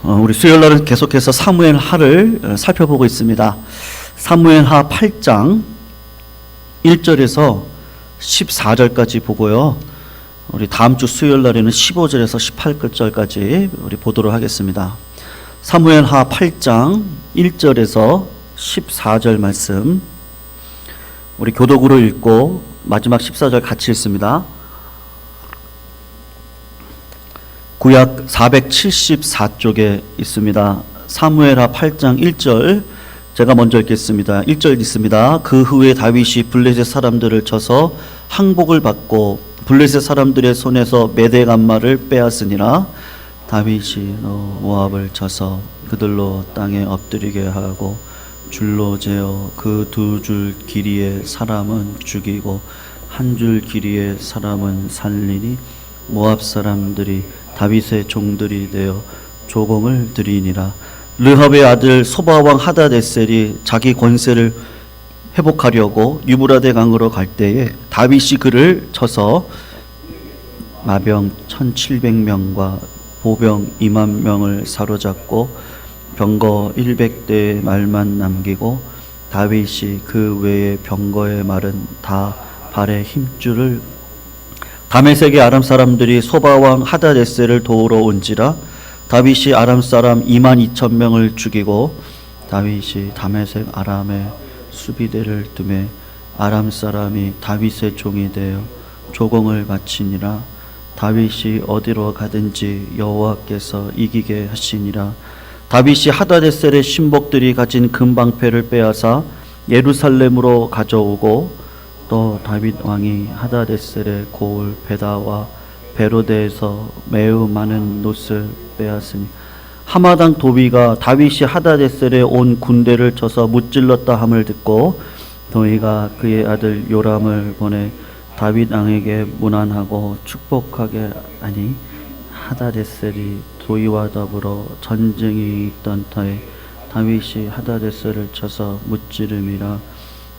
우리 수요일날은 계속해서 사무엘하를 살펴보고 있습니다. 사무엘하 8장 1절에서 14절까지 보고요. 우리 다음 주 수요일날에는 15절에서 18절까지 우리 보도록 하겠습니다. 사무엘하 8장 1절에서 14절 말씀 우리 교독으로 읽고 마지막 14절 같이 읽습니다. 구약 474쪽에 있습니다. 사무엘하 8장 1절 제가 먼저 읽겠습니다. 1절 있습니다. 그 후에 다윗이 블레셋 사람들을 쳐서 항복을 받고 블레셋 사람들의 손에서 메대간마를 빼앗으니라. 다윗이 모압을 쳐서 그들로 땅에 엎드리게 하고 줄로 재어 그 두 줄 길이의 사람은 죽이고 한 줄 길이의 사람은 살리니 모압 사람들이 다윗의 종들이 되어 조공을 드리니라. 르합의 아들 소바왕 하다데셀이 자기 권세를 회복하려고 유브라데 강으로 갈 때에 다윗이 그를 쳐서 마병 1700명과 보병 2만 명을 사로잡고 병거 100대의 말만 남기고 다윗이 그 외의 병거의 말은 다 발에 힘줄을 다메섹의 아람 사람들이 소바왕 하다데셀을 도우러 온지라. 다윗이 아람 사람 2만 2천 명을 죽이고 다윗이 다메섹 아람에 수비대를 두매 아람 사람이 다윗의 종이 되어 조공을 바치니라. 다윗이 어디로 가든지 여호와께서 이기게 하시니라. 다윗이 하다데셀의 신복들이 가진 금방패를 빼앗아 예루살렘으로 가져오고 또 다윗 왕이 하다데셀의 고을 베다와 베로데에서 매우 많은 놋을 빼앗으니 하마당 도비가 다윗이 하다데셀에 온 군대를 쳐서 무찔렀다 함을 듣고 도비가 그의 아들 요람을 보내 다윗 왕에게 문안하고 축복하게 하니 하다데셀이 도위와 더불어 전쟁이 있던 터에 다윗이 하다데셀을 쳐서 무찌름이라.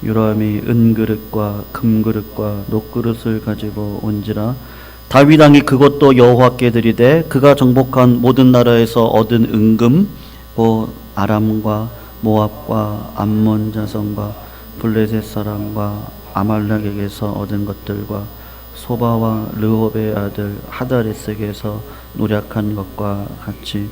요람이 은그릇과 금그릇과 녹그릇을 가지고 온지라. 다윗 왕이 그것도 여호와께 드리되 그가 정복한 모든 나라에서 얻은 은금 곧 아람과 모압과 암몬 자손과 블레셋 사람과 아말렉에게서 얻은 것들과 소바와 르홉의 아들 하다레섹에서 노략한 것과 같이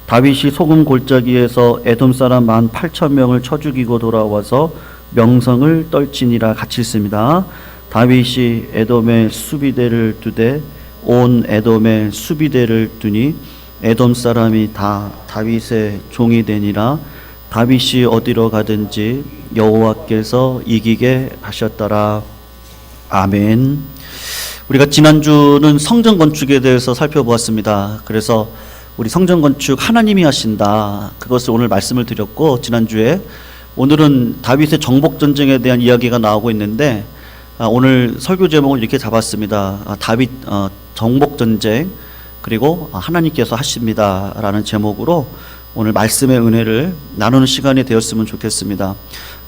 다윗이 소금 골짜기에서 에돔 사람 18,000명을 쳐 죽이고 돌아와서 명성을 떨치니라. 같이 있습니다. 다윗이 에돔에 수비대를 두되 온 에돔에 수비대를 두니 에돔 사람이 다 다윗의 종이 되니라. 다윗이 어디로 가든지 여호와께서 이기게 하셨더라. 아멘. 우리가 지난주는 성전 건축에 대해서 살펴보았습니다. 그래서 우리 성전 건축 하나님이 하신다, 그것을 오늘 말씀을 드렸고, 지난주에 오늘은 다윗의 정복 전쟁에 대한 이야기가 나오고 있는데 오늘 설교 제목을 이렇게 잡았습니다. 다윗 정복 전쟁 그리고 하나님께서 하십니다 라는 제목으로 오늘 말씀의 은혜를 나누는 시간이 되었으면 좋겠습니다.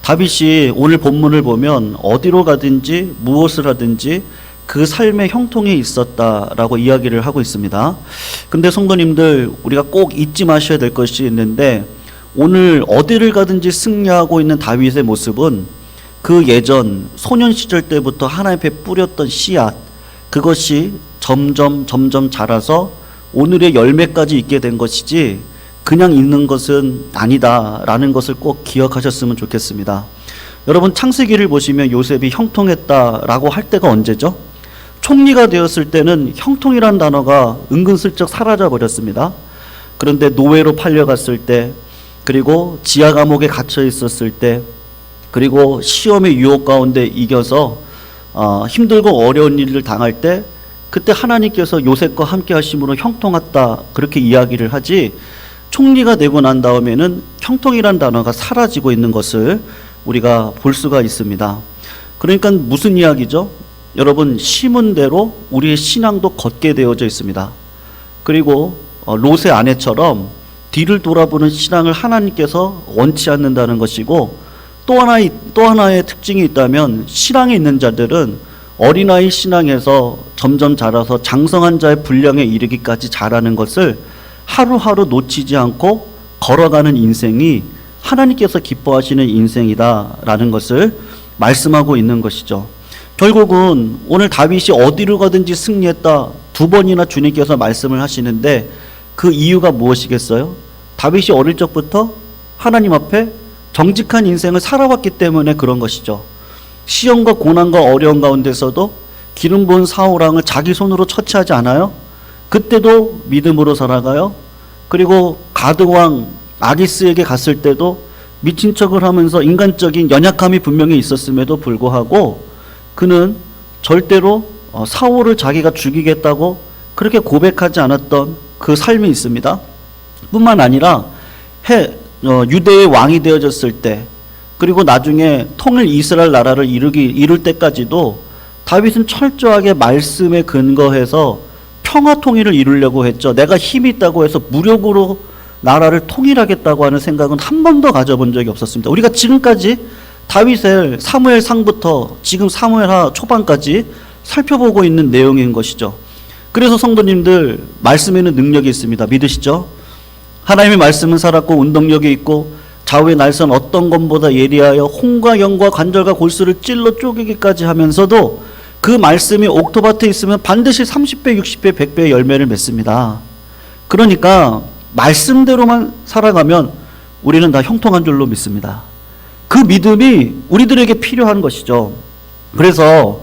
다윗이 오늘 본문을 보면 어디로 가든지 무엇을 하든지 그 삶의 형통이 있었다라고 이야기를 하고 있습니다. 근데 성도님들, 우리가 꼭 잊지 마셔야 될 것이 있는데 오늘 어디를 가든지 승리하고 있는 다윗의 모습은 그 예전 소년 시절 때부터 하나님 앞에 뿌렸던 씨앗, 그것이 점점 자라서 오늘의 열매까지 있게 된 것이지 그냥 있는 것은 아니다라는 것을 꼭 기억하셨으면 좋겠습니다. 여러분, 창세기를 보시면 요셉이 형통했다라고 할 때가 언제죠? 총리가 되었을 때는 형통이란 단어가 은근슬쩍 사라져 버렸습니다. 그런데 노예로 팔려갔을 때, 그리고 지하 감옥에 갇혀 있었을 때, 그리고 시험의 유혹 가운데 이겨서 힘들고 어려운 일을 당할 때, 그때 하나님께서 요셉과 함께 하심으로 형통했다 그렇게 이야기를 하지, 총리가 되고 난 다음에는 형통이란 단어가 사라지고 있는 것을 우리가 볼 수가 있습니다. 그러니까 무슨 이야기죠? 여러분, 심은 대로 우리의 신앙도 걷게 되어져 있습니다. 그리고 롯의 아내처럼 뒤를 돌아보는 신앙을 하나님께서 원치 않는다는 것이고, 또 하나의 특징이 있다면 신앙에 있는 자들은 어린아이 신앙에서 점점 자라서 장성한 자의 분량에 이르기까지 자라는 것을 하루하루 놓치지 않고 걸어가는 인생이 하나님께서 기뻐하시는 인생이다라는 것을 말씀하고 있는 것이죠. 결국은 오늘 다윗이 어디로 가든지 승리했다 2번이나 주님께서 말씀을 하시는데 그 이유가 무엇이겠어요? 다윗이 어릴 적부터 하나님 앞에 정직한 인생을 살아왔기 때문에 그런 것이죠. 시험과 고난과 어려운 가운데서도 기름 부은 사울왕을 자기 손으로 처치하지 않아요? 그때도 믿음으로 살아가요. 그리고 가드왕 아기스에게 갔을 때도 미친 척을 하면서 인간적인 연약함이 분명히 있었음에도 불구하고 그는 절대로 사울을 자기가 죽이겠다고 그렇게 고백하지 않았던 그 삶이 있습니다. 뿐만 아니라 유대의 왕이 되어졌을 때 그리고 나중에 통일 이스라엘 나라를 이룰 때까지도 다윗은 철저하게 말씀에 근거해서 평화 통일을 이루려고 했죠. 내가 힘이 있다고 해서 무력으로 나라를 통일하겠다고 하는 생각은 한 번도 가져본 적이 없었습니다. 우리가 지금까지 다윗의 사무엘상부터 지금 사무엘하 초반까지 살펴보고 있는 내용인 것이죠. 그래서 성도님들 말씀에는 능력이 있습니다. 믿으시죠? 하나님의 말씀은 살았고 운동력이 있고 좌우의 날선 어떤 것보다 예리하여 홍과 영과 관절과 골수를 찔러 쪼개기까지 하면서도 그 말씀이 옥토밭에 있으면 반드시 30배, 60배, 100배의 열매를 맺습니다. 그러니까 말씀대로만 살아가면 우리는 다 형통한 줄로 믿습니다. 그 믿음이 우리들에게 필요한 것이죠. 그래서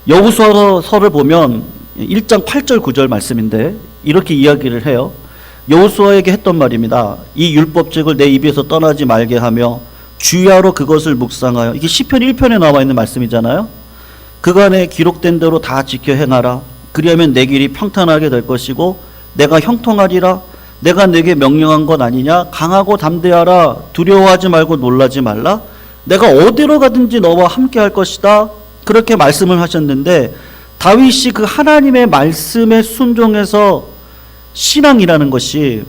여호수아서를 보면 1장 8절 9절 말씀인데 이렇게 이야기를 해요. 여호수아에게 했던 말입니다. 이 율법책을 내 입에서 떠나지 말게 하며 주야로 그것을 묵상하여, 이게 시편 1편에 나와 있는 말씀이잖아요. 그간에 기록된 대로 다 지켜 행하라. 그리하면 내 길이 평탄하게 될 것이고 내가 형통하리라. 내가 내게 명령한 것 아니냐? 강하고 담대하라. 두려워하지 말고 놀라지 말라. 내가 어디로 가든지 너와 함께 할 것이다. 그렇게 말씀을 하셨는데 다윗이 그 하나님의 말씀에 순종해서 신앙이라는 것이,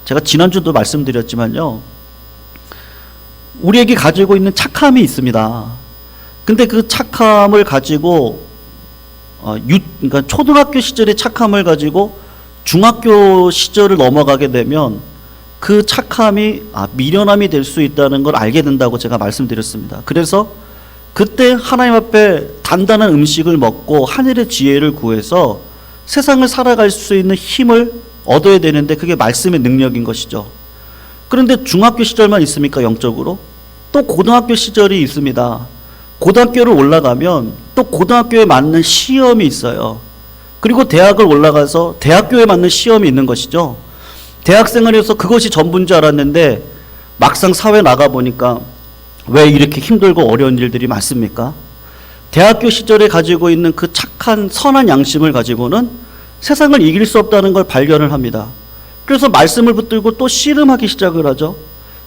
제가 지난주도 말씀드렸지만요, 우리에게 가지고 있는 착함이 있습니다. 근데 그 착함을 가지고 그러니까 초등학교 시절의 착함을 가지고 중학교 시절을 넘어가게 되면 그 착함이 미련함이 될 수 있다는 걸 알게 된다고 제가 말씀드렸습니다. 그래서 그때 하나님 앞에 단단한 음식을 먹고 하늘의 지혜를 구해서 세상을 살아갈 수 있는 힘을 얻어야 되는데 그게 말씀의 능력인 것이죠. 그런데 중학교 시절만 있습니까? 영적으로? 또 고등학교 시절이 있습니다. 고등학교를 올라가면 또 고등학교에 맞는 시험이 있어요. 그리고 대학을 올라가서 대학교에 맞는 시험이 있는 것이죠. 대학생활에서 그것이 전부인 줄 알았는데 막상 사회 나가보니까 왜 이렇게 힘들고 어려운 일들이 많습니까? 대학교 시절에 가지고 있는 그 착한 선한 양심을 가지고는 세상을 이길 수 없다는 걸 발견을 합니다. 그래서 말씀을 붙들고 또 씨름하기 시작을 하죠.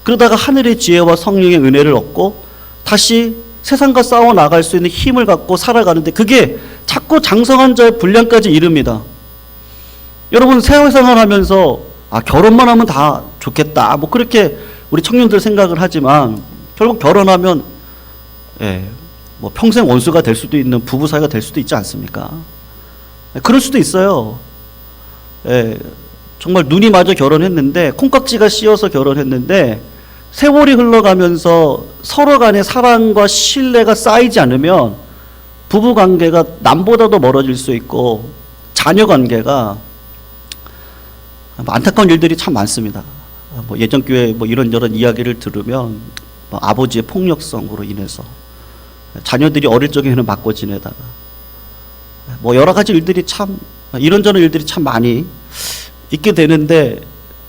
그러다가 하늘의 지혜와 성령의 은혜를 얻고 다시 세상과 싸워 나갈 수 있는 힘을 갖고 살아가는데 그게 자꾸 장성한 자의 분량까지 이릅니다. 여러분 세상을 하면서 결혼만 하면 다 좋겠다 뭐 그렇게 우리 청년들 생각을 하지만 결국 결혼하면 뭐 평생 원수가 될 수도 있는 부부 사이가 될 수도 있지 않습니까? 그럴 수도 있어요. 정말 눈이 마저 결혼했는데 콩깍지가 씌어서 결혼했는데 세월이 흘러가면서 서로 간의 사랑과 신뢰가 쌓이지 않으면 부부 관계가 남보다도 멀어질 수 있고 자녀 관계가 안타까운 일들이 참 많습니다. 뭐 예전 교회 뭐 이런저런 이야기를 들으면 뭐 아버지의 폭력성으로 인해서 자녀들이 어릴 적에는 맞고 지내다가 뭐 여러 가지 일들이 참 이런저런 일들이 참 많이 있게 되는데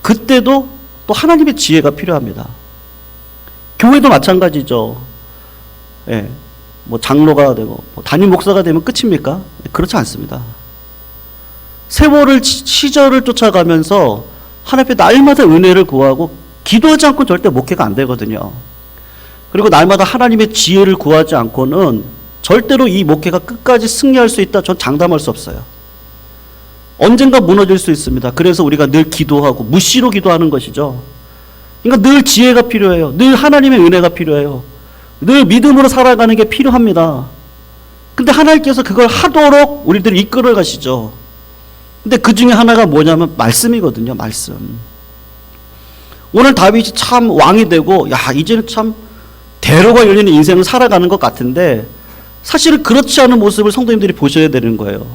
그때도 또 하나님의 지혜가 필요합니다. 교회도 마찬가지죠. 뭐 장로가 되고 뭐 담임 목사가 되면 끝입니까? 그렇지 않습니다. 세월을 시절을 쫓아가면서 하나님 앞에 날마다 은혜를 구하고 기도하지 않고 절대 목회가 안 되거든요. 그리고 날마다 하나님의 지혜를 구하지 않고는 절대로 이 목회가 끝까지 승리할 수 있다. 전 장담할 수 없어요. 언젠가 무너질 수 있습니다. 그래서 우리가 늘 기도하고 무시로 기도하는 것이죠. 그러니까 늘 지혜가 필요해요. 늘 하나님의 은혜가 필요해요. 늘 믿음으로 살아가는 게 필요합니다. 근데 하나님께서 그걸 하도록 우리들을 이끌어 가시죠. 근데 그 중에 하나가 뭐냐면 말씀이거든요. 말씀. 오늘 다윗이 참 왕이 되고 야 이제는 참 대로가 열리는 인생을 살아가는 것 같은데 사실은 그렇지 않은 모습을 성도님들이 보셔야 되는 거예요.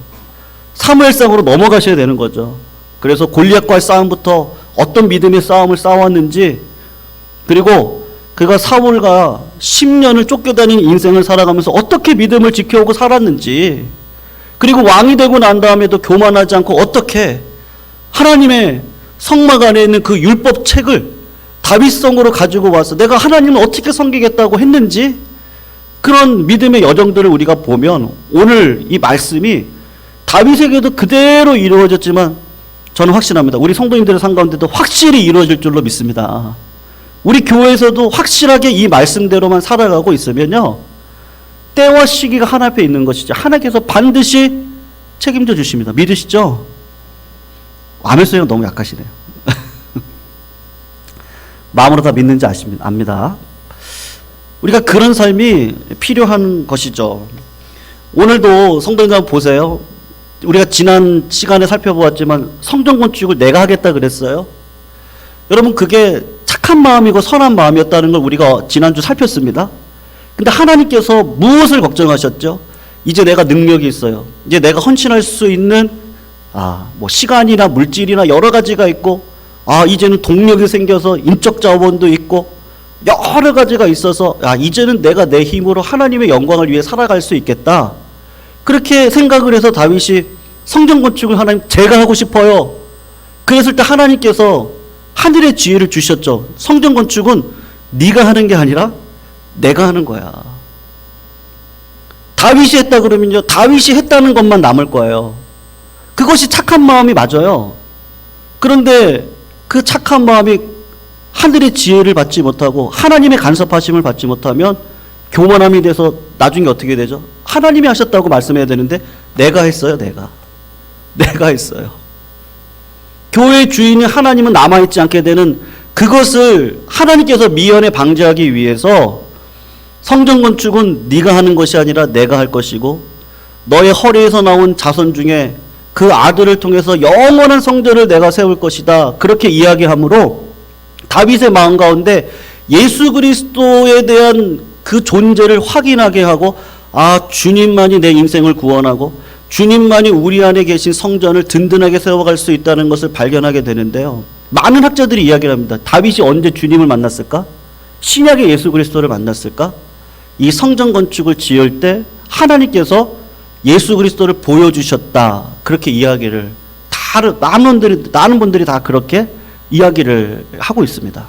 사무엘상으로 넘어가셔야 되는 거죠. 그래서 골리앗과의 싸움부터 어떤 믿음의 싸움을 싸웠는지, 그리고 그가 사울과 10년을 쫓겨다니는 인생을 살아가면서 어떻게 믿음을 지켜오고 살았는지, 그리고 왕이 되고 난 다음에도 교만하지 않고 어떻게 하나님의 성막 안에 있는 그 율법 책을 다윗성으로 가지고 와서 내가 하나님을 어떻게 섬기겠다고 했는지, 그런 믿음의 여정들을 우리가 보면 오늘 이 말씀이 다윗에게도 그대로 이루어졌지만 저는 확신합니다. 우리 성도님들의 삶 가운데도 확실히 이루어질 줄로 믿습니다. 우리 교회에서도 확실하게 이 말씀대로만 살아가고 있으면요, 때와 시기가 하나 앞에 있는 것이죠. 하나님께서 반드시 책임져 주십니다. 믿으시죠? 아멘 소리가 너무 약하시네요. 마음으로 다 믿는지 압니다. 우리가 그런 삶이 필요한 것이죠. 오늘도 성도님들 한번 보세요. 우리가 지난 시간에 살펴보았지만 성전 건축을 내가 하겠다 그랬어요. 여러분, 그게 착한 마음이고 선한 마음이었다는 걸 우리가 지난주 살폈습니다. 근데 하나님께서 무엇을 걱정하셨죠? 이제 내가 능력이 있어요. 이제 내가 헌신할 수 있는 뭐 시간이나 물질이나 여러 가지가 있고, 이제는 동력이 생겨서 인적 자원도 있고 여러 가지가 있어서 이제는 내가 내 힘으로 하나님의 영광을 위해 살아갈 수 있겠다. 그렇게 생각을 해서 다윗이 성전 건축을 하나님 제가 하고 싶어요. 그랬을 때 하나님께서 하늘의 지혜를 주셨죠. 성전 건축은 네가 하는 게 아니라 내가 하는 거야. 다윗이 했다 그러면요, 다윗이 했다는 것만 남을 거예요. 그것이 착한 마음이 맞아요. 그런데 그 착한 마음이 하늘의 지혜를 받지 못하고 하나님의 간섭하심을 받지 못하면 교만함이 돼서 나중에 어떻게 되죠? 하나님이 하셨다고 말씀해야 되는데 내가 했어요. 내가 했어요. 교회의 주인이 하나님은 남아있지 않게 되는 그것을 하나님께서 미연에 방지하기 위해서 성전 건축은 네가 하는 것이 아니라 내가 할 것이고, 너의 허리에서 나온 자손 중에 그 아들을 통해서 영원한 성전을 내가 세울 것이다. 그렇게 이야기하므로 다윗의 마음 가운데 예수 그리스도에 대한 그 존재를 확인하게 하고, 주님만이 내 인생을 구원하고 주님만이 우리 안에 계신 성전을 든든하게 세워갈 수 있다는 것을 발견하게 되는데요. 많은 학자들이 이야기를 합니다. 다윗이 언제 주님을 만났을까? 신약의 예수 그리스도를 만났을까? 이 성전 건축을 지을 때 하나님께서 예수 그리스도를 보여주셨다. 그렇게 이야기를 많은 분들이 다 그렇게 이야기를 하고 있습니다.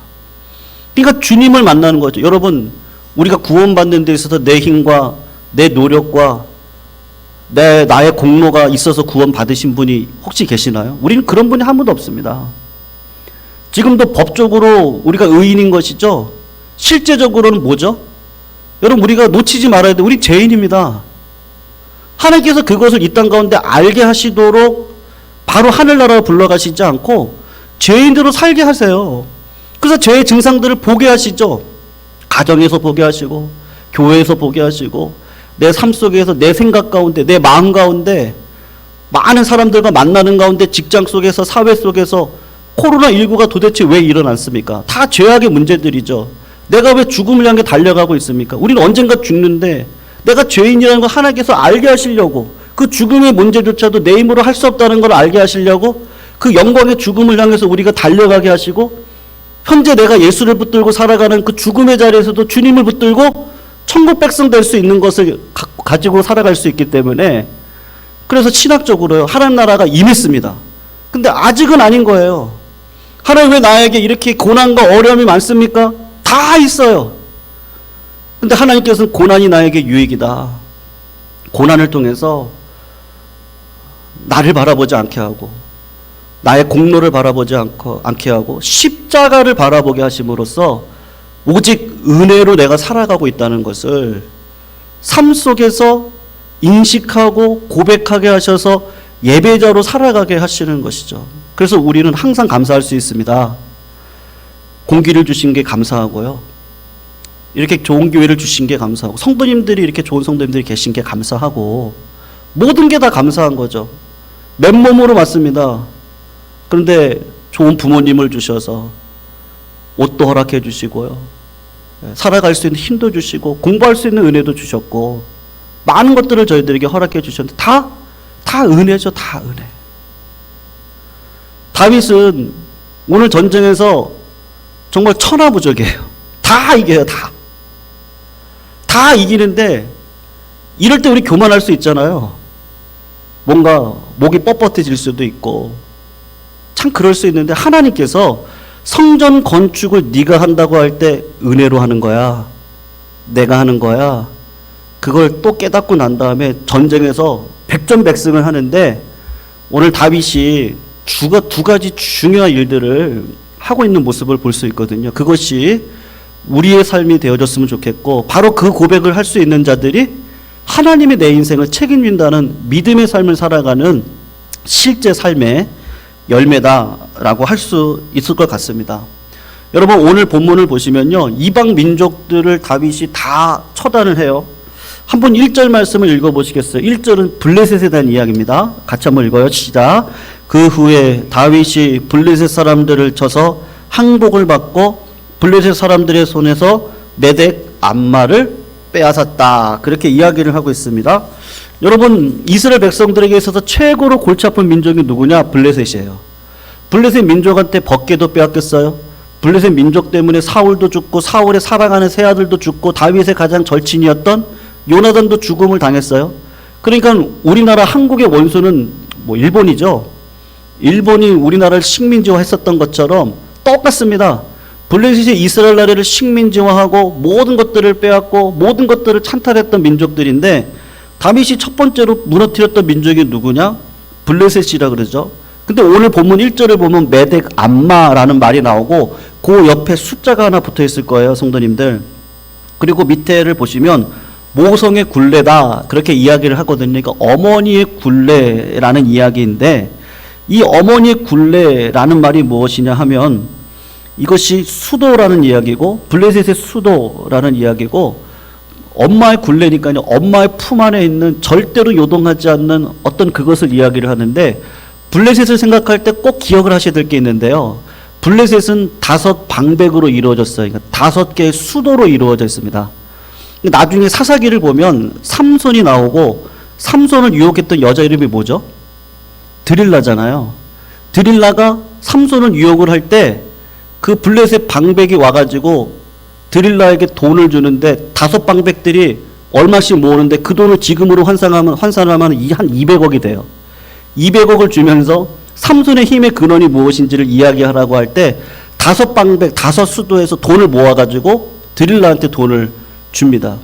그러니까 주님을 만나는 거죠. 여러분, 우리가 구원받는 데 있어서 내 힘과 내 노력과 나의 공로가 있어서 구원받으신 분이 혹시 계시나요? 우리는 그런 분이 한 분도 없습니다. 지금도 법적으로 우리가 의인인 것이죠. 실제적으로는 뭐죠? 여러분, 우리가 놓치지 말아야 돼. 우리 죄인입니다. 하나님께서 그것을 이 땅 가운데 알게 하시도록 바로 하늘나라로 불러가시지 않고 죄인대로 살게 하세요. 그래서 죄의 증상들을 보게 하시죠. 가정에서 보게 하시고, 교회에서 보게 하시고, 내 삶 속에서, 내 생각 가운데, 내 마음 가운데, 많은 사람들과 만나는 가운데, 직장 속에서, 사회 속에서 코로나19가 도대체 왜 일어났습니까? 다 죄악의 문제들이죠. 내가 왜 죽음을 향해 달려가고 있습니까? 우리는 언젠가 죽는데 내가 죄인이라는 걸 하나님께서 알게 하시려고, 그 죽음의 문제조차도 내 힘으로 할 수 없다는 걸 알게 하시려고 그 영광의 죽음을 향해서 우리가 달려가게 하시고, 현재 내가 예수를 붙들고 살아가는 그 죽음의 자리에서도 주님을 붙들고 천국 백성 될 수 있는 것을 가지고 살아갈 수 있기 때문에, 그래서 신학적으로요, 하나님 나라가 임했습니다. 근데 아직은 아닌 거예요. 하나님 왜 나에게 이렇게 고난과 어려움이 많습니까? 다 있어요. 근데 하나님께서는 고난이 나에게 유익이다. 고난을 통해서 나를 바라보지 않게 하고, 나의 공로를 바라보지 않게 하고, 십자가를 바라보게 하심으로써 오직 은혜로 내가 살아가고 있다는 것을 삶 속에서 인식하고 고백하게 하셔서 예배자로 살아가게 하시는 것이죠. 그래서 우리는 항상 감사할 수 있습니다. 공기를 주신 게 감사하고요, 이렇게 좋은 교회를 주신 게 감사하고, 성도님들이 이렇게 좋은 성도님들이 계신 게 감사하고, 모든 게 다 감사한 거죠. 맨몸으로 맞습니다. 그런데 좋은 부모님을 주셔서 옷도 허락해 주시고요. 살아갈 수 있는 힘도 주시고 공부할 수 있는 은혜도 주셨고 많은 것들을 저희들에게 허락해 주셨는데 다 은혜죠. 다 은혜. 다윗은 오늘 전쟁에서 정말 천하무적이에요. 다 이겨요. 다 이기는데 이럴 때 우리 교만할 수 있잖아요. 뭔가 목이 뻣뻣해질 수도 있고 참 그럴 수 있는데 하나님께서 성전 건축을 네가 한다고 할 때 은혜로 하는 거야. 내가 하는 거야. 그걸 또 깨닫고 난 다음에 전쟁에서 백전백승을 하는데 오늘 다윗이 두 가지 중요한 일들을 하고 있는 모습을 볼 수 있거든요. 그것이 우리의 삶이 되어졌으면 좋겠고 바로 그 고백을 할 수 있는 자들이 하나님이 내 인생을 책임진다는 믿음의 삶을 살아가는 실제 삶의 열매다라고 할 수 있을 것 같습니다. 여러분 오늘 본문을 보시면요. 이방 민족들을 다윗이 다 처단을 해요. 한번 1절 말씀을 읽어보시겠어요? 1절은 블레셋에 대한 이야기입니다. 같이 한번 읽어요. 시작. 그 후에 다윗이 블레셋 사람들을 쳐서 항복을 받고 블레셋 사람들의 손에서 메덱 암마를 빼앗았다. 그렇게 이야기를 하고 있습니다. 여러분 이스라엘 백성들에게 있어서 최고로 골치 아픈 민족이 누구냐? 블레셋이에요. 블레셋 민족한테 법궤도 빼앗겼어요. 블레셋 민족 때문에 사울도 죽고 사울의 사랑하는 세 아들도 죽고 다윗의 가장 절친이었던 요나단도 죽음을 당했어요. 그러니까 우리나라 한국의 원수는 일본이죠. 일본이 우리나라를 식민지화했었던 것처럼 똑같습니다. 블레셋이 이스라엘 나라를 식민지화하고 모든 것들을 빼앗고 모든 것들을 찬탈했던 민족들인데 다윗이 첫 번째로 무너뜨렸던 민족이 누구냐? 블레셋이라 그러죠. 근데 오늘 본문 1절을 보면 메덱 암마라는 말이 나오고 그 옆에 숫자가 하나 붙어 있을 거예요, 성도님들. 그리고 밑에를 보시면 모성의 굴레다 그렇게 이야기를 하거든요. 그러니까 어머니의 굴레라는 이야기인데 이 어머니의 굴레라는 말이 무엇이냐 하면 이것이 수도라는 이야기고 블레셋의 수도라는 이야기고 엄마의 굴레니까요. 엄마의 품 안에 있는 절대로 요동하지 않는 어떤 그것을 이야기를 하는데 블레셋을 생각할 때 꼭 기억을 하셔야 될 게 있는데요. 블레셋은 5방백으로 이루어졌어요. 그러니까 5개의 수도로 이루어져 있습니다. 나중에 사사기를 보면 삼손이 나오고 삼손을 유혹했던 여자 이름이 뭐죠? 드릴라잖아요. 드릴라가 삼손을 유혹을 할 때 그 블레셋 방백이 와가지고 드릴라에게 돈을 주는데 5방백들이 얼마씩 모으는데 그 돈을 지금으로 환산하면 한 200억이 돼요. 200억을 주면서 삼손의 힘의 근원이 무엇인지를 이야기하라고 할 때 5방백, 5수도에서 돈을 모아가지고 드릴라한테 돈을 줍니다.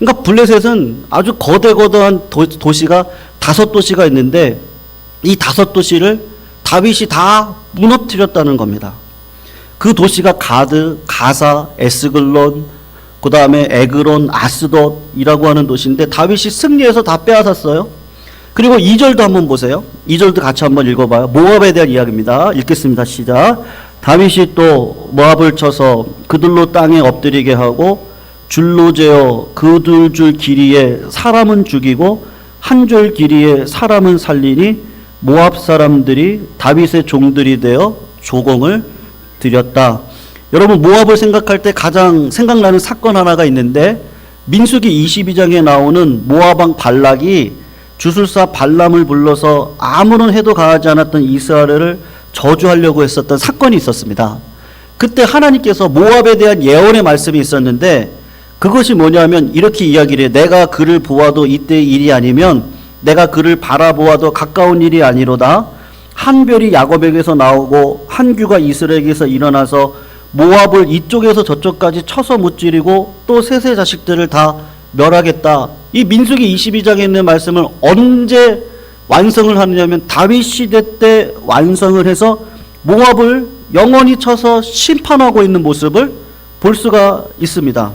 그러니까 블레셋은 아주 거대거대한 도시가 5도시가 있는데 이 5도시를 다윗이 다 무너뜨렸다는 겁니다. 그 도시가 가드, 가사, 에스글론, 그 다음에 에그론, 아스돗이라고 하는 도시인데 다윗이 승리해서 다 빼앗았어요. 그리고 2절도 한번 보세요. 2절도 같이 한번 읽어봐요. 모압에 대한 이야기입니다. 읽겠습니다. 시작. 다윗이 또 모압을 쳐서 그들로 땅에 엎드리게 하고 줄로 재어 그 두 줄 길이에 사람은 죽이고 한 줄 길이에 사람은 살리니 모압 사람들이 다윗의 종들이 되어 조공을 드렸다. 여러분 모압을 생각할 때 가장 생각나는 사건 하나가 있는데 민수기 22장에 나오는 모압 왕 발락이 주술사 발람을 불러서 아무런 해도 가하지 않았던 이스라엘을 저주하려고 했었던 사건이 있었습니다. 그때 하나님께서 모압에 대한 예언의 말씀이 있었는데 그것이 뭐냐면 이렇게 이야기를 해요. 내가 그를 보아도 이때의 일이 아니면 내가 그를 바라보아도 가까운 일이 아니로다. 한 별이 야곱에게서 나오고 한 규가 이스라엘에게서 일어나서 모압을 이쪽에서 저쪽까지 쳐서 무찌르고 또 셋의 자식들을 다 멸하겠다. 이 민수기 22장에 있는 말씀을 언제 완성을 하느냐면 다윗 시대 때 완성을 해서 모압을 영원히 쳐서 심판하고 있는 모습을 볼 수가 있습니다.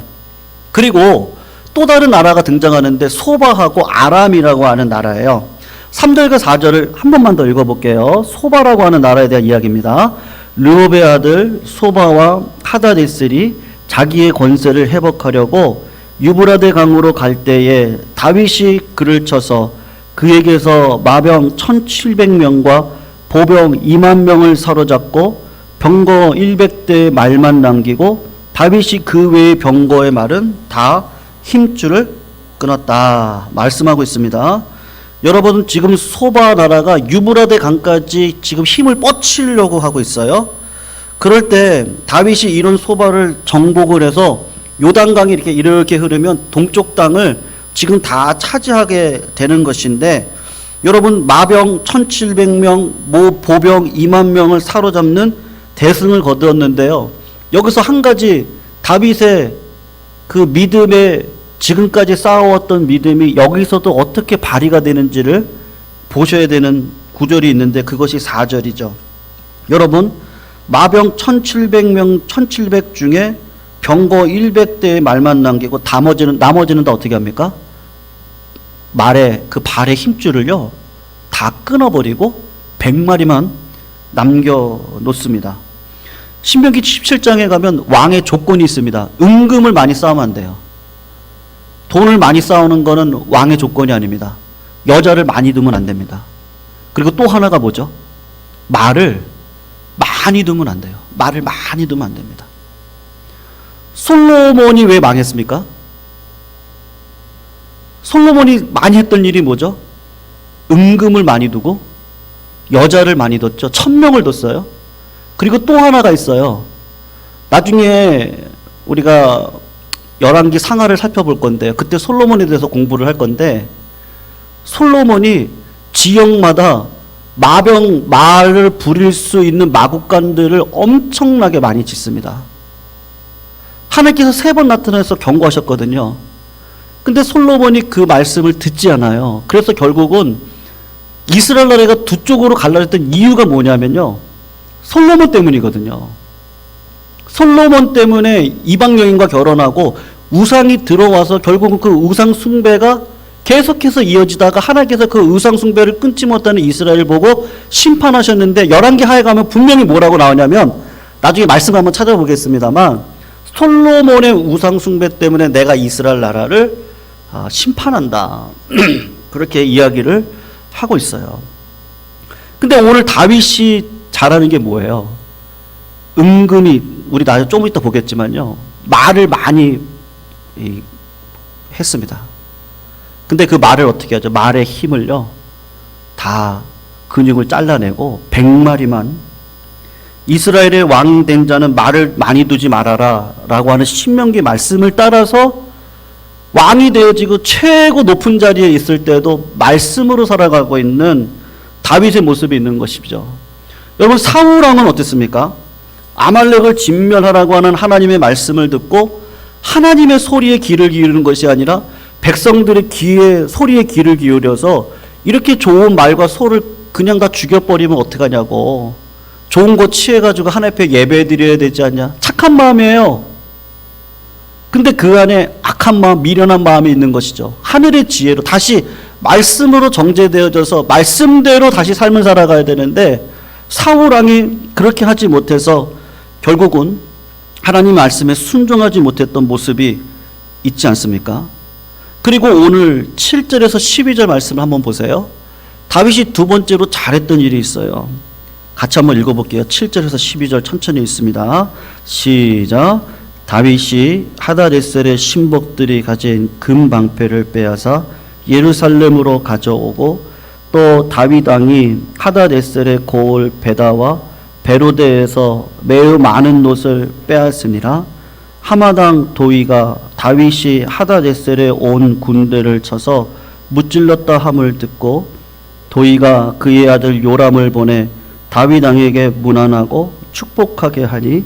그리고 또 다른 나라가 등장하는데 소바하고 아람이라고 하는 나라예요. 3절과 4절을 한 번만 더 읽어볼게요. 소바라고 하는 나라에 대한 이야기입니다. 르홉의 아들 소바와 하다데셀이 자기의 권세를 회복하려고 유브라데 강으로 갈 때에 다윗이 그를 쳐서 그에게서 마병 1700명과 보병 2만 명을 사로잡고 병거 100대의 말만 남기고 다윗이 그 외의 병거의 말은 다 힘줄을 끊었다 말씀하고 있습니다. 여러분, 지금 소바 나라가 유브라데 강까지 지금 힘을 뻗치려고 하고 있어요. 그럴 때 다윗이 이런 소바를 정복을 해서 요단강이 이렇게 흐르면 동쪽 땅을 지금 다 차지하게 되는 것인데, 여러분, 마병 1700명, 보병 2만 명을 사로잡는 대승을 거두었는데요. 여기서 한 가지 다윗의 그 믿음의 지금까지 쌓아왔던 믿음이 여기서도 어떻게 발휘가 되는지를 보셔야 되는 구절이 있는데, 그것이 4절이죠. 여러분, 마병 1700명, 1700 중에 병거 100대의 말만 남기고 나머지는 다 어떻게 합니까? 그 발의 힘줄을요 다 끊어버리고 100마리만 남겨놓습니다. 신명기 17장에 가면 왕의 조건이 있습니다. 은금을 많이 쌓으면 안 돼요. 돈을 많이 쌓는 거는 왕의 조건이 아닙니다. 여자를 많이 두면 안 됩니다. 그리고 또 하나가 뭐죠? 말을 많이 두면 안 돼요. 말을 많이 두면 안 됩니다. 솔로몬이 왜 망했습니까? 솔로몬이 많이 했던 일이 뭐죠? 은금을 많이 두고 여자를 많이 뒀죠. 1000명을 뒀어요. 그리고 또 하나가 있어요. 나중에 우리가 열왕기 상하를 살펴볼 건데, 그때 솔로몬에 대해서 공부를 할 건데, 솔로몬이 지역마다 말을 부릴 수 있는 마국간들을 엄청나게 많이 짓습니다. 하나님께서 3번 나타나서 경고하셨거든요. 근데 솔로몬이 그 말씀을 듣지 않아요. 그래서 결국은 이스라엘 나라가 두 쪽으로 갈라졌던 이유가 뭐냐면요, 솔로몬 때문이거든요. 솔로몬 때문에 이방 여인과 결혼하고 우상이 들어와서 결국은 그 우상 숭배가 계속해서 이어지다가 하나님께서 그 우상 숭배를 끊지 못하는 이스라엘을 보고 심판하셨는데, 열왕기 하에 가면 분명히 뭐라고 나오냐면, 나중에 말씀 한번 찾아보겠습니다만, 솔로몬의 우상 숭배 때문에 내가 이스라엘 나라를 심판한다. 그렇게 이야기를 하고 있어요. 근데 오늘 다윗이 잘하는 게 뭐예요? 은근히, 우리 나중에 좀 이따 보겠지만요, 말을 많이 했습니다. 근데 그 말을 어떻게 하죠? 말의 힘을요 다 근육을 잘라내고 100마리만, 이스라엘의 왕 된 자는 말을 많이 두지 말아라 라고 하는 신명기 말씀을 따라서 왕이 되어지고 최고 높은 자리에 있을 때도 말씀으로 살아가고 있는 다윗의 모습이 있는 것이죠. 여러분, 사울왕은 어땠습니까? 아말렉을 진멸하라고 하는 하나님의 말씀을 듣고 하나님의 소리에 귀를 기울이는 것이 아니라 백성들의 소리에 귀를 기울여서 이렇게 좋은 말과 소를 그냥 다 죽여버리면 어떡하냐고, 좋은 거 취해가지고 하나님 앞에 예배 드려야 되지 않냐, 착한 마음이에요. 근데 그 안에 악한 마음, 미련한 마음이 있는 것이죠. 하늘의 지혜로 다시 말씀으로 정제되어져서 말씀대로 다시 삶을 살아가야 되는데, 사울왕이 그렇게 하지 못해서 결국은 하나님 말씀에 순종하지 못했던 모습이 있지 않습니까? 그리고 오늘 7절에서 12절 말씀을 한번 보세요. 다윗이 두 번째로 잘했던 일이 있어요. 같이 한번 읽어볼게요. 7절에서 12절 천천히 읽습니다. 시작. 다윗이 하다데셀의 신복들이 가진 금방패를 빼앗아 예루살렘으로 가져오고, 또 다윗 왕이 하다데셀의 고을 베다와 베로데에서 매우 많은 놋을 빼앗으니라. 하마당 도위가 다윗이 하다데셀에 온 군대를 쳐서 무찔렀다 함을 듣고, 도위가 그의 아들 요람을 보내 다윗 왕에게 문안하고 축복하게 하니,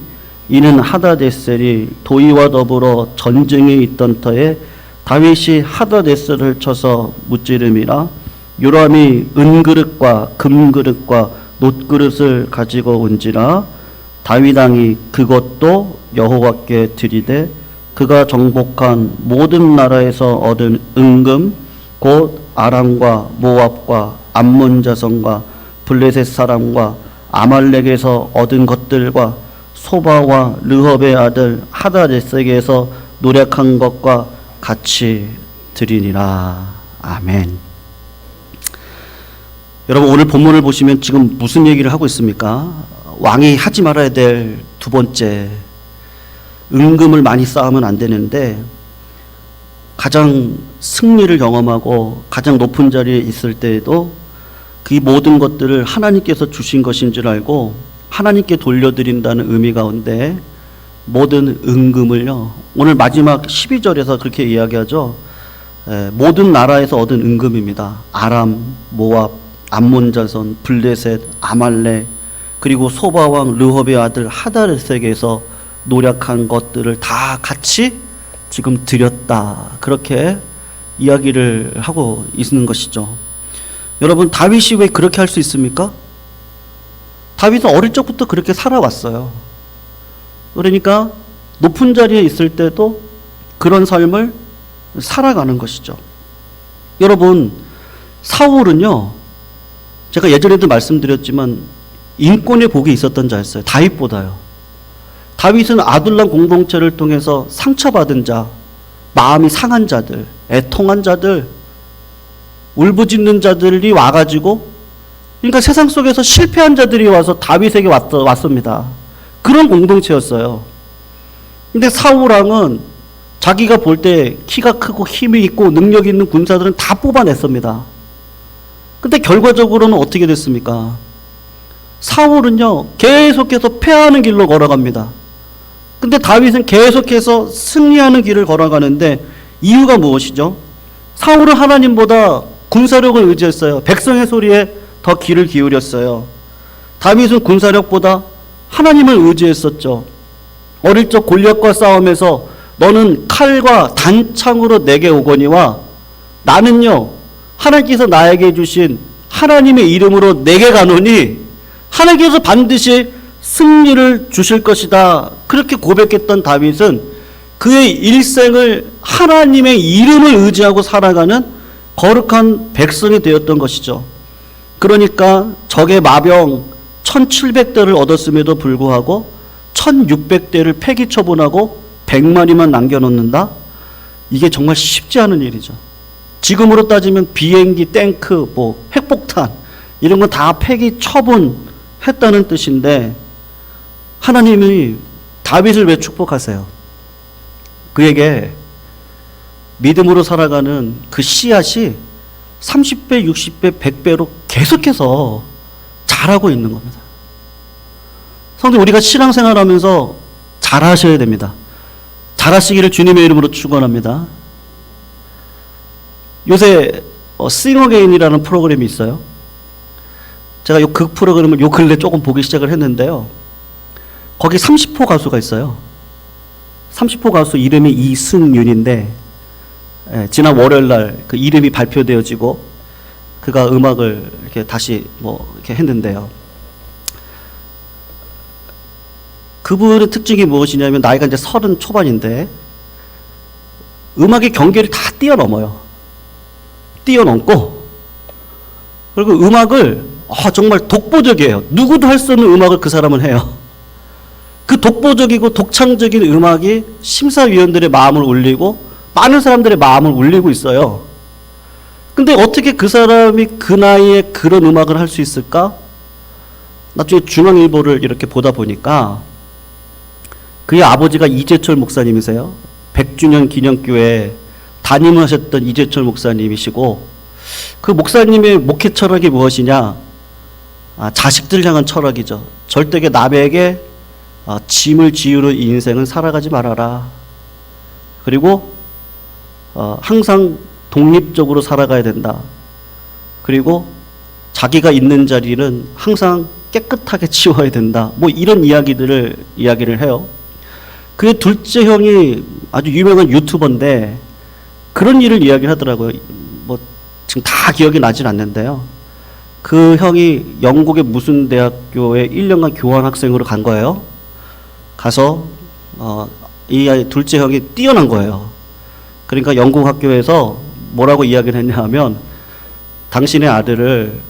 이는 하다데셀이 도위와 더불어 전쟁에 있던 터에 다윗이 하다데셀을 쳐서 무찌름이라. 요람이 은그릇과 금그릇과 놋그릇을 가지고 온지라. 다윗 왕이 그것도 여호와께 드리되, 그가 정복한 모든 나라에서 얻은 은금 곧 아람과 모압과 암몬 자손과 블레셋 사람과 아말렉에서 얻은 것들과 소바와 르홉의 아들 하다데셀에게서 노력한 것과 같이 드리니라. 아멘. 여러분 오늘 본문을 보시면 지금 무슨 얘기를 하고 있습니까? 왕이 하지 말아야 될 두 번째, 은금을 많이 쌓으면 안 되는데 가장 승리를 경험하고 가장 높은 자리에 있을 때에도 그 모든 것들을 하나님께서 주신 것인 줄 알고 하나님께 돌려드린다는 의미 가운데 모든 은금을요, 오늘 마지막 12절에서 그렇게 이야기하죠. 모든 나라에서 얻은 은금입니다. 아람, 모압, 암몬 자손, 블레셋, 아말렉, 그리고 소바왕 르홉의 아들 하다레색에서 노력한 것들을 다 같이 지금 드렸다. 그렇게 이야기를 하고 있는 것이죠. 여러분, 다윗이 왜 그렇게 할 수 있습니까? 다윗은 어릴 적부터 그렇게 살아왔어요. 그러니까 높은 자리에 있을 때도 그런 삶을 살아가는 것이죠. 여러분, 사울은요, 제가 예전에도 말씀드렸지만 인권의 복이 있었던 자였어요. 다윗보다요. 다윗은 아둘람 공동체를 통해서 상처받은 자, 마음이 상한 자들, 애통한 자들, 울부짖는 자들이 와가지고, 그러니까 세상 속에서 실패한 자들이 와서 다윗에게 왔습니다. 그런 공동체였어요. 근데 사울왕은 자기가 볼 때 키가 크고 힘이 있고 능력 있는 군사들은 다 뽑아냈습니다. 근데 결과적으로는 어떻게 됐습니까? 사울은요, 계속해서 패하는 길로 걸어갑니다. 근데 다윗은 계속해서 승리하는 길을 걸어가는데 이유가 무엇이죠? 사울은 하나님보다 군사력을 의지했어요. 백성의 소리에 더 귀를 기울였어요. 다윗은 군사력보다 하나님을 의지했었죠. 어릴 적 골리앗과 싸움에서 너는 칼과 단창으로 내게 오거니와 나는요, 하나님께서 나에게 주신 하나님의 이름으로 내게 가노니 하나님께서 반드시 승리를 주실 것이다. 그렇게 고백했던 다윗은 그의 일생을 하나님의 이름을 의지하고 살아가는 거룩한 백성이 되었던 것이죠. 그러니까 적의 마병 1700대를 얻었음에도 불구하고 1600대를 폐기 처분하고 100마리만 남겨놓는다? 이게 정말 쉽지 않은 일이죠. 지금으로 따지면 비행기, 탱크, 핵폭탄 이런 거 다 폐기 처분했다는 뜻인데 하나님이 다윗을 왜 축복하세요? 그에게 믿음으로 살아가는 그 씨앗이 30배, 60배, 100배로 계속해서 자라고 있는 겁니다. 성도 우리가 신앙생활하면서 잘하셔야 됩니다. 잘하시기를 주님의 이름으로 축원합니다. 요새 싱어게인이라는 프로그램이 있어요. 제가 그 프로그램을 요 근래 조금 보기 시작을 했는데요. 거기 30호 가수가 있어요. 30호 가수 이름이 이승윤인데 지난 월요일 날 그 이름이 발표되어지고 그가 음악을 이렇게 다시 이렇게 했는데요. 그분의 특징이 무엇이냐면 나이가 이제 30 초반인데 음악의 경계를 다 뛰어넘어요. 뛰어넘고 그리고 음악을 정말 독보적이에요. 누구도 할 수 없는 음악을 그 사람은 해요. 그 독보적이고 독창적인 음악이 심사위원들의 마음을 울리고 많은 사람들의 마음을 울리고 있어요. 근데 어떻게 그 사람이 그 나이에 그런 음악을 할 수 있을까? 나중에 중앙일보를 이렇게 보다 보니까 그의 아버지가 이재철 목사님이세요. 100주년 기념교회 담임하셨던 이재철 목사님이시고 그 목사님의 목회 철학이 무엇이냐? 자식들 향한 철학이죠. 절대게 남에게 짐을 지우는 인생은 살아가지 말아라. 그리고 항상 독립적으로 살아가야 된다. 그리고 자기가 있는 자리는 항상 깨끗하게 치워야 된다. 이런 이야기를 해요. 그의 둘째 형이 아주 유명한 유튜버인데 그런 일을 이야기를 하더라고요. 지금 다 기억이 나진 않는데요. 그 형이 영국의 무슨 대학교에 1년간 교환학생으로 간 거예요. 가서 이 둘째 형이 뛰어난 거예요. 그러니까 영국 학교에서 뭐라고 이야기를 했냐 하면 당신의 아들을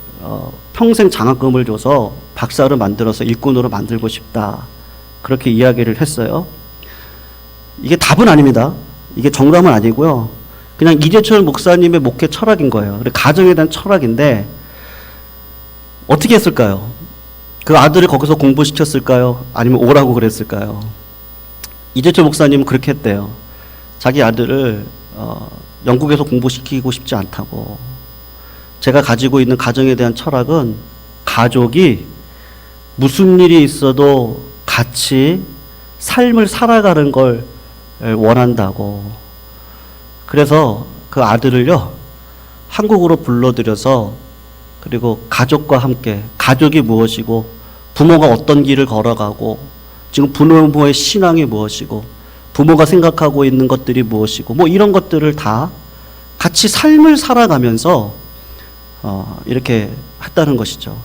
평생 장학금을 줘서 박사로 만들어서 일꾼으로 만들고 싶다. 그렇게 이야기를 했어요. 이게 답은 아닙니다. 이게 정답은 아니고요. 그냥 이재철 목사님의 목회 철학인 거예요. 가정에 대한 철학인데 어떻게 했을까요? 그 아들을 거기서 공부시켰을까요? 아니면 오라고 그랬을까요? 이재철 목사님은 그렇게 했대요. 자기 아들을 영국에서 공부시키고 싶지 않다고. 제가 가지고 있는 가정에 대한 철학은 가족이 무슨 일이 있어도 같이 삶을 살아가는 걸 원한다고. 그래서 그 아들을요, 한국으로 불러들여서 그리고 가족과 함께 가족이 무엇이고 부모가 어떤 길을 걸어가고 지금 부모의 신앙이 무엇이고 부모가 생각하고 있는 것들이 무엇이고 뭐 이런 것들을 다 같이 삶을 살아가면서 이렇게 했다는 것이죠.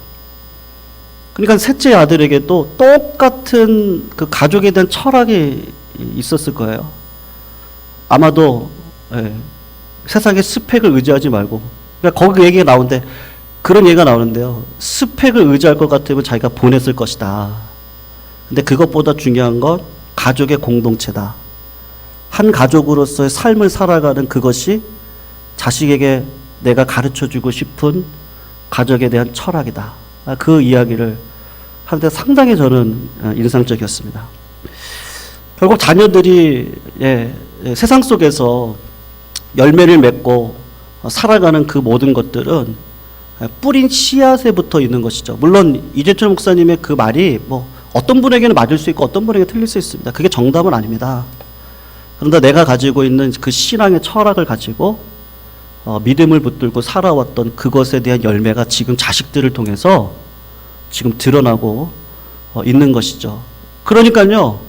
그러니까 셋째 아들에게도 똑같은 그 가족에 대한 철학이 있었을 거예요. 아마도 세상의 스펙을 의지하지 말고, 그러니까 거기 얘기가 나오는데 그런 얘기가 나오는데요. 스펙을 의지할 것 같으면 자기가 보냈을 것이다. 근데 그것보다 중요한 건 가족의 공동체다. 한 가족으로서의 삶을 살아가는 그것이 자식에게 내가 가르쳐주고 싶은 가족에 대한 철학이다. 그 이야기를 하는데 상당히 저는 인상적이었습니다. 결국 자녀들이 세상 속에서 열매를 맺고 살아가는 그 모든 것들은 뿌린 씨앗에부터 있는 것이죠. 물론 이재철 목사님의 그 말이 뭐 어떤 분에게는 맞을 수 있고 어떤 분에게 틀릴 수 있습니다. 그게 정답은 아닙니다. 그런데 내가 가지고 있는 그 신앙의 철학을 가지고 믿음을 붙들고 살아왔던 그것에 대한 열매가 지금 자식들을 통해서 지금 드러나고 있는 것이죠. 그러니까요,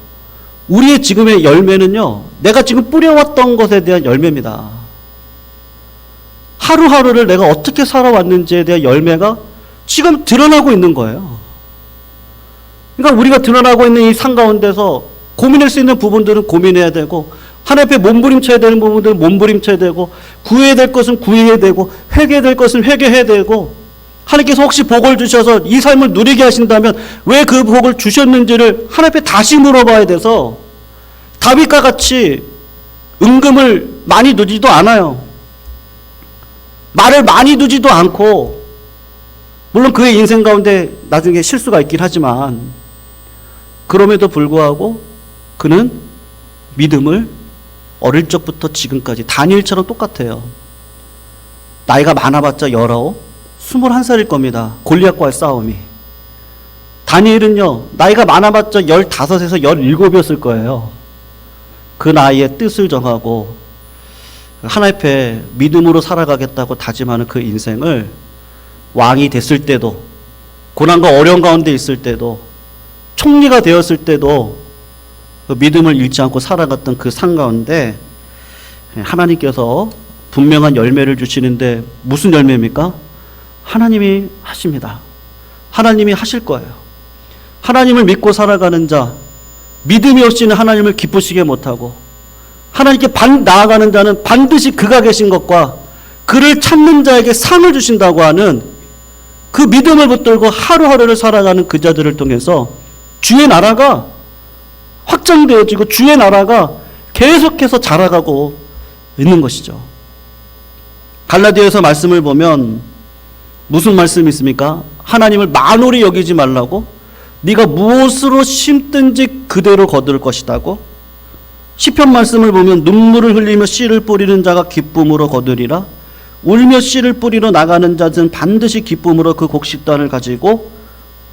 우리의 지금의 열매는요, 내가 지금 뿌려왔던 것에 대한 열매입니다. 하루하루를 내가 어떻게 살아왔는지에 대한 열매가 지금 드러나고 있는 거예요. 그러니까 우리가 드러나고 있는 이 삶 가운데서 고민할 수 있는 부분들은 고민해야 되고, 하나님 앞에 몸부림쳐야 되는 부분들은 몸부림쳐야 되고, 구해야 될 것은 구해야 되고, 회개해야 될 것은 회개해야 되고, 하나님께서 혹시 복을 주셔서 이 삶을 누리게 하신다면 왜 그 복을 주셨는지를 하나님 앞에 다시 물어봐야 돼서, 다윗과 같이 은금을 많이 두지도 않아요. 말을 많이 두지도 않고, 물론 그의 인생 가운데 나중에 실수가 있긴 하지만 그럼에도 불구하고 그는 믿음을 어릴 적부터 지금까지 다니엘처럼 똑같아요. 나이가 많아봤자 19, 21살일 겁니다. 골리앗과의 싸움이. 다니엘은요, 나이가 많아봤자 15에서 17이었을 거예요. 그 나이에 뜻을 정하고 하나님 앞에 믿음으로 살아가겠다고 다짐하는 그 인생을 왕이 됐을 때도, 고난과 어려운 가운데 있을 때도, 총리가 되었을 때도 그 믿음을 잃지 않고 살아갔던 그 상 가운데 하나님께서 분명한 열매를 주시는데 무슨 열매입니까? 하나님이 하십니다. 하나님이 하실 거예요. 하나님을 믿고 살아가는 자, 믿음이 없이는 하나님을 기쁘시게 못하고, 하나님께 나아가는 자는 반드시 그가 계신 것과 그를 찾는 자에게 상을 주신다고 하는 그 믿음을 붙들고 하루하루를 살아가는 그 자들을 통해서 주의 나라가 확장되어지고 주의 나라가 계속해서 자라가고 있는 것이죠. 갈라디아서 말씀을 보면 무슨 말씀이 있습니까? 하나님을 만홀히 여기지 말라고, 네가 무엇으로 심든지 그대로 거둘 것이다고. 시편 말씀을 보면 눈물을 흘리며 씨를 뿌리는 자가 기쁨으로 거두리라. 울며 씨를 뿌리러 나가는 자는 반드시 기쁨으로 그 곡식단을 가지고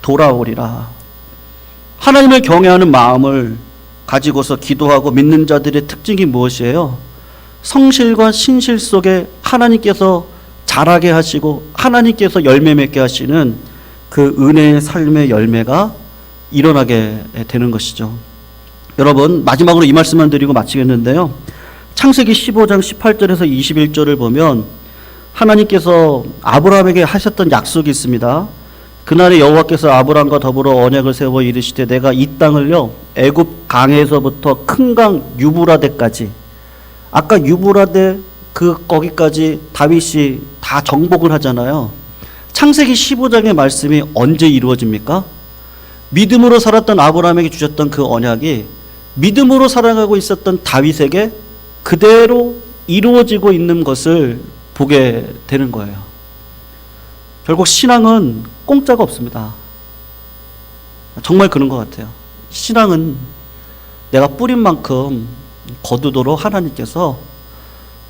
돌아오리라. 하나님을 경외하는 마음을 가지고서 기도하고 믿는 자들의 특징이 무엇이에요? 성실과 신실 속에 하나님께서 자라게 하시고 하나님께서 열매 맺게 하시는 그 은혜의 삶의 열매가 일어나게 되는 것이죠. 여러분, 마지막으로 이 말씀만 드리고 마치겠는데요. 창세기 15장 18절에서 21절을 보면 하나님께서 아브라함에게 하셨던 약속이 있습니다. 그날에 여호와께서 아브라함과 더불어 언약을 세워 이르시되 내가 이 땅을요, 애굽 강에서부터 큰 강 유브라데까지, 아까 유브라데 거기까지 다윗이 다 정복을 하잖아요. 창세기 15장의 말씀이 언제 이루어집니까? 믿음으로 살았던 아브라함에게 주셨던 그 언약이 믿음으로 살아가고 있었던 다윗에게 그대로 이루어지고 있는 것을 보게 되는 거예요. 결국 신앙은 공짜가 없습니다. 정말 그런 것 같아요. 신앙은 내가 뿌린 만큼 거두도록 하나님께서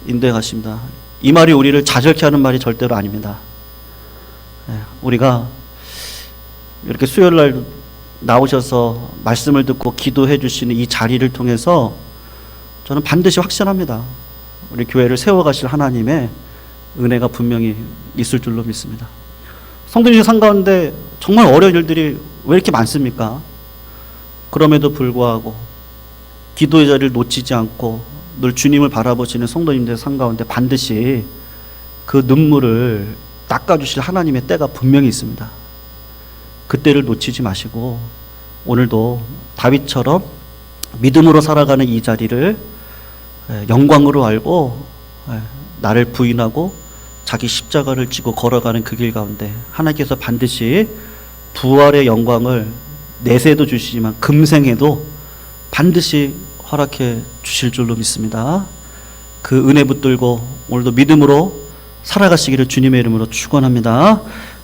인도해 가십니다. 이 말이 우리를 자절케 하는 말이 절대로 아닙니다. 우리가 이렇게 수요일 날 나오셔서 말씀을 듣고 기도해 주시는 이 자리를 통해서 저는 반드시 확신합니다. 우리 교회를 세워가실 하나님의 은혜가 분명히 있을 줄로 믿습니다. 성도님 상 가운데 정말 어려운 일들이 왜 이렇게 많습니까? 그럼에도 불구하고 기도의 자리를 놓치지 않고 늘 주님을 바라보시는 성도님들 상 가운데 반드시 그 눈물을 닦아주실 하나님의 때가 분명히 있습니다. 그때를 놓치지 마시고 오늘도 다윗처럼 믿음으로 살아가는 이 자리를 영광으로 알고 나를 부인하고 자기 십자가를 지고 걸어가는 그 길 가운데 하나님께서 반드시 부활의 영광을 내세도 주시지만 금생에도 반드시 허락해 주실 줄로 믿습니다. 그 은혜 붙들고 오늘도 믿음으로 살아가시기를 주님의 이름으로 축원합니다.